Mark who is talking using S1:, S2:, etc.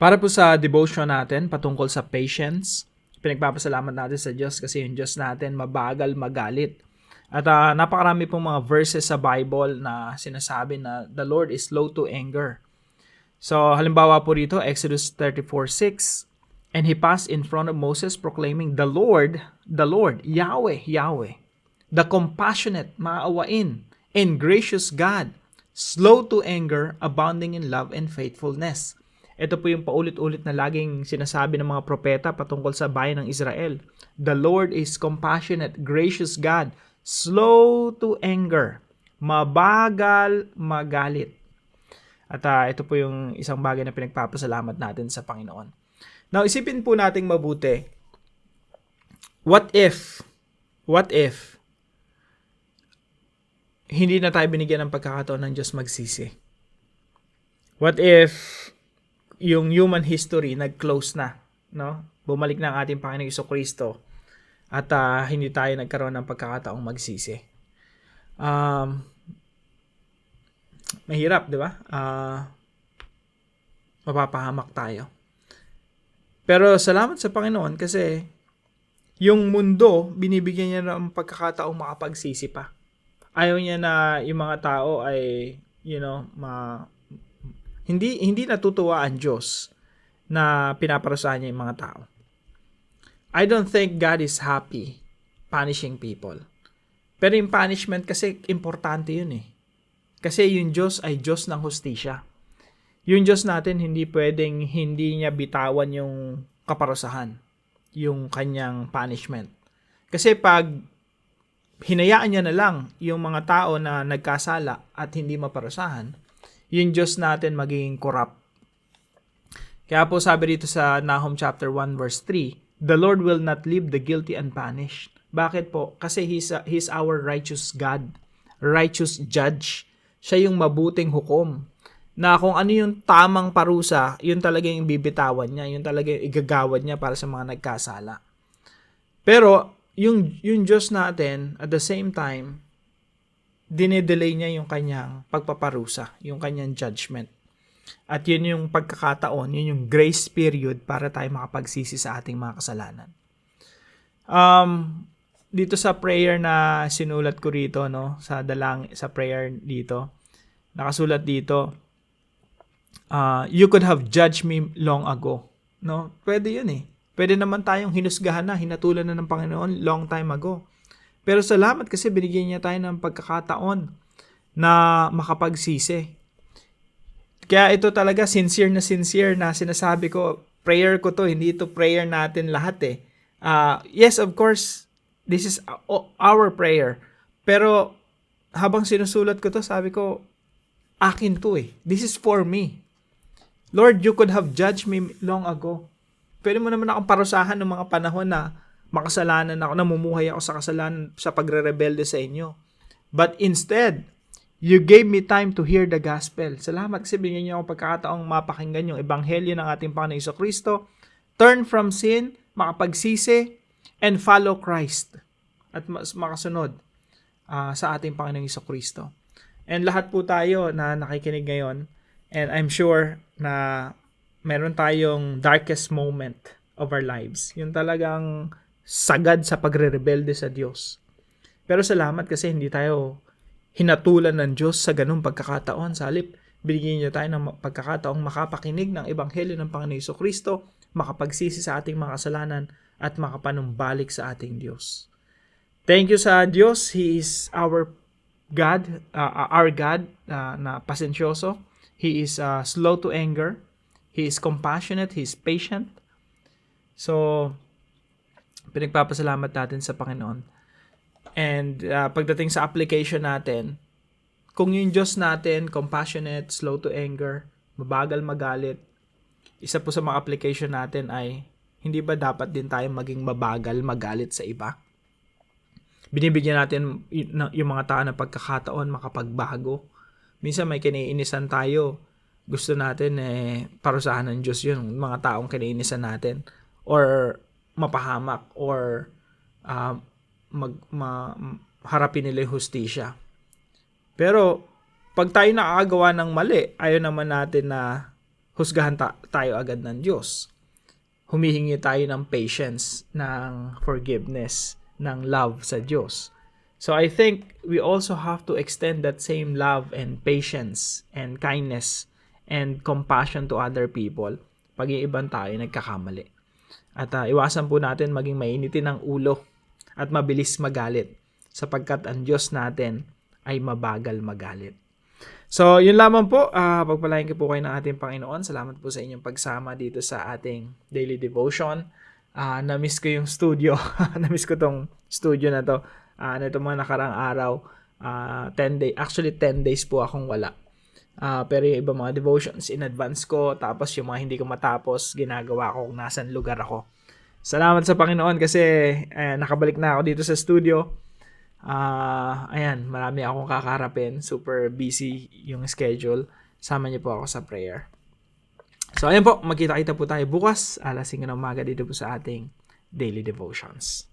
S1: Para po sa devotion natin patungkol sa patience, pinagpapasalamat natin sa Diyos kasi yung Diyos natin mabagal magalit. At napakarami pong mga verses sa Bible na sinasabi na the Lord is slow to anger. So halimbawa po rito, Exodus 34:6, and he passed in front of Moses proclaiming, the Lord, Yahweh, Yahweh, the compassionate, maawain, and gracious God, slow to anger, abounding in love and faithfulness. Ito po yung paulit-ulit na laging sinasabi ng mga propeta patungkol sa bayan ng Israel. The Lord is compassionate, gracious God, slow to anger, mabagal magalit. At ito po yung isang bagay na pinagpapasalamat natin sa Panginoon. Now, isipin po nating mabuti, what if hindi na tayo binigyan ng pagkakataon ng Diyos magsisi? What if yung human history nag-close na, no? Bumalik na ang ating Panginoong Jesucristo at hindi tayo nagkaroon ng pagkakataong magsisi. Mahirap, di ba? Mapapahamak tayo. Pero salamat sa Panginoon kasi yung mundo, binibigyan niya ng pagkakataong makapagsisi pa. Ayaw niya na yung mga tao ay, hindi natutuwa ang Diyos na pinaparusahan niya yung mga tao. I don't think God is happy punishing people. Pero yung punishment kasi importante yun eh. Kasi yung Diyos ay Diyos ng hustisya. Yung Diyos natin hindi pwedeng hindi niya bitawan yung kaparusahan, yung kanyang punishment. Kasi pag hinayaan niya na lang yung mga tao na nagkasala at hindi maparusahan, yung Diyos natin magiging corrupt. Kaya po sabi dito sa Nahum chapter 1 verse 3, the Lord will not leave the guilty unpunished. Bakit po? Kasi He's our righteous God, righteous judge. Siya yung mabuting hukom. Na kung ano yung tamang parusa, yun talaga yung bibitawan niya, yun talaga yung igagawad niya para sa mga nagkasala. Pero, yung Diyos natin, at the same time, dinedelay niya yung kanyang pagpaparusa, yung kanyang judgment. At yun yung pagkakataon, yun yung grace period para tayo makapagsisi sa ating mga kasalanan. Dito sa prayer na sinulat ko rito, no, sa prayer dito, nakasulat dito, you could have judged me long ago. No? Pwede yun eh. Pwede naman tayong hinusgahan na, hinatulan na ng Panginoon long time ago. Pero salamat kasi binigyan niya tayo ng pagkakataon na makapagsisi. Kaya ito talaga sincere na sinasabi ko, prayer ko to, hindi ito prayer natin lahat eh. Yes, of course, this is our prayer. Pero habang sinusulat ko to, sabi ko, akin to eh. This is for me. Lord, you could have judged me long ago. Pwede mo naman akong parusahan ng mga panahon na makasalanan ako, namumuhay ako sa kasalanan sa pagre-rebelde sa inyo. But instead, you gave me time to hear the gospel. Salamat kasi binigyan niyo akong pagkakataong mapakinggan yung ebanghelyo ng ating Panginoong Jesucristo, turn from sin, makapagsisi, and follow Christ. At makasunod sa ating Panginoong Jesucristo. And lahat po tayo na nakikinig ngayon, and I'm sure na meron tayong darkest moment of our lives. Yung talagang sagad sa pagre-rebelde sa Diyos. Pero salamat kasi hindi tayo hinatulan ng Diyos sa ganung pagkakataon. Sa halip, binigyan niya tayo ng pagkakataong makapakinig ng ebanghelyo ng Panginoong Jesucristo, makapagsisi sa ating mga kasalanan, at makapanumbalik sa ating Diyos. Thank you sa Diyos. He is our God na pasensyoso. He is slow to anger. He is compassionate. He is patient. So, pinagpapasalamat natin sa Panginoon. And pagdating sa application natin, kung yung Diyos natin, compassionate, slow to anger, mabagal magalit, isa po sa mga application natin ay, hindi ba dapat din tayo maging mabagal magalit sa iba? Binibigyan natin yung mga tao ng pagkakataon makapagbago. Minsan may kiniinisan tayo. Gusto natin parusahan ng Diyos yun. Mga taong kiniinisan natin. Or mapahamak. Or harapin nila yung hustisya. Pero pag tayo nakakagawa ng mali, ayaw naman natin na husgahan tayo agad ng Diyos. Humihingi tayo ng patience, ng forgiveness, ng love sa Diyos. So I think we also have to extend that same love and patience and kindness and compassion to other people pag yung ibang tayo nagkakamali. At iwasan po natin maging mainitin ang ulo at mabilis magalit sapagkat ang Diyos natin ay mabagal magalit. So, yun lamang po. Pagpalain ko po kayo ng ating Panginoon. Salamat po sa inyong pagsama dito sa ating daily devotion. Na-miss ko yung studio. Na-miss ko tong studio na to. Nito mga nakarang araw. 10 days po akong wala. Pero yung iba mga devotions in advance ko. Tapos yung mga hindi ko matapos, ginagawa ko kung nasan lugar ako. Salamat sa Panginoon kasi nakabalik na ako dito sa studio. Ayan, marami akong kakaharapin. Super busy yung schedule. Sama niyo po ako sa prayer. So, ayan po. Magkita-kita po tayo bukas. 5:00 ng umaga dito po sa ating daily devotions.